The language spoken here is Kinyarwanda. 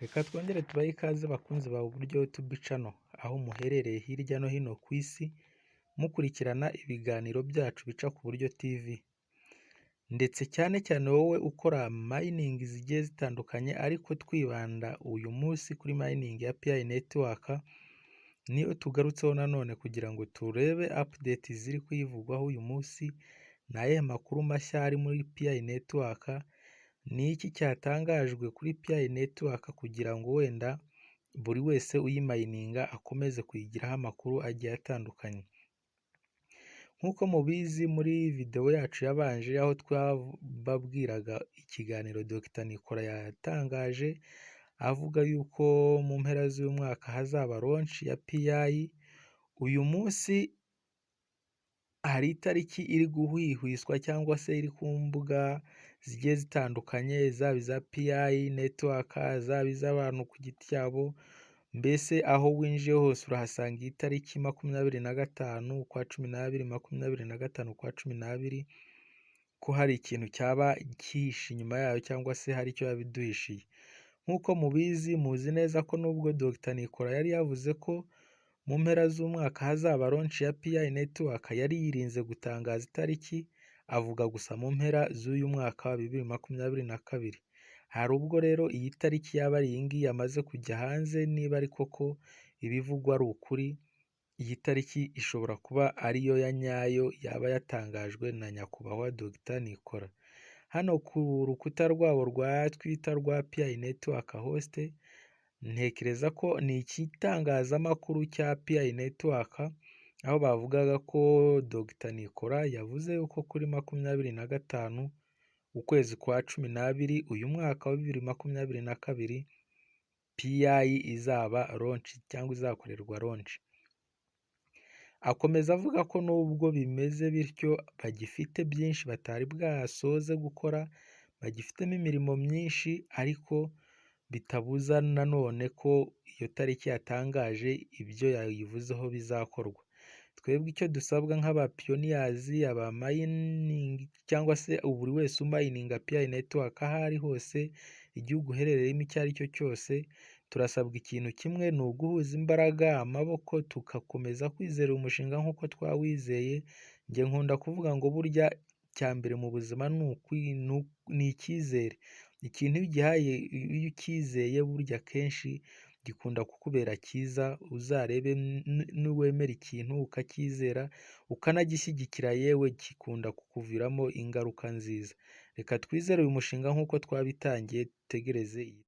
Reka twongere tubahe ikaze bakunzi bawe uburyo YouTube channel, aho muherereye hirya no hino ku isi mukurikirana ibiganiro byacu bica ku buryo TV, ndetse cyane cyane wowe ukora mining zigiye zitandukanye, ariko twibanda uyu munsi kuri mining ya PI network, niyo tugarutseho nanone kugira ngo turebe update ziri kuyivugwaho uyu munsi, naye makuru mashya ari muri PI network. Ni iki cyatangajwe kuri PI network kugira ngo wenda buri wese uyimayininga akomeze kuyigiraho amakuru agiye atandukanye. Nk'uko mubizi muri video yacu yabanje, aho twababwiraga ikiganiro Dr Nikora yatangaje avuga yuko mu mpera z'uyu mwaka hazaba launch ya PI. Uyu munsi hari itariki iri guhwihwiswa cyangwa se iri ku mbuga zigiye zitandukanye, zaba iza PI network, zaba iz'abantu ku giti cyabo, mbese aho winjiye hose urahasanga iyi tariki 25/12/2025 ko hari ikintu cyaba cyihishe inyuma yayo, cyangwa se hari icyo yabiduhishiye. Nk'uko mubizi, muzi neza ko nubwo Dr Nikora yari yavuze ko mu mpera z'umwaka hazaba launch ya PI network, yari yirinze gutangaza itariki, avuga gusa mu mpera z'uyu mwaka wa 2022. Hari ubwo rero iyi tariki yaba ari iyi ngiyi yamaze kujya hanze, niba ari koko ibivugwa ari ukuri, iyi tariki ishobora kuba ariyo ya nyayo yaba yatangajwe na nyakubahwa Dr Nikora. Hano ku rukuta rwabo rwa Twitter rwa PI network host, ntekereza ko ni ikitangazamakuru cya PI network, aho bavugaga ko Dr Nikora yavuze yuko kuri 25 ukwezi kwa 12 uyu mwaka wa 2022 PI izaba launch cyangwa izakorerwa launch. Akomeza avuga ko nubwo bimeze bityo bagifite byinshi batari bwasoze gukora, bagifitemo imirimo myinshi, ariko bitabuza nanone ko iyo tariki yatangaje ibyo yayivuzeho bizakorwa. Twebwe icyo dusabwa nk'aba pioneers, aba mining cyangwa se buri wese umayininga PI network aho ari hose, igihugu uherereyemo icyo ari cyo cyose, turasabwa ikintu kimwe, ni uguhuza imbaraga, amaboko, tugakomeza kwizera umushinga nk'uko twawizeye. Njye nkunda kuvuga ngo burya cya mbere mu buzima ni icyizere. Ikintu iyo ugihaye, iyo ucyizeye, burya kenshi gikunda kukubera cyiza. Uzarebe nuwemera ikintu ukacyizera ukanagishyigikira, yewe gikunda kukuviramo ingaruka nziza. Reka twizere uyu mushinga nk'uko twabitangiye, dutegereze iyi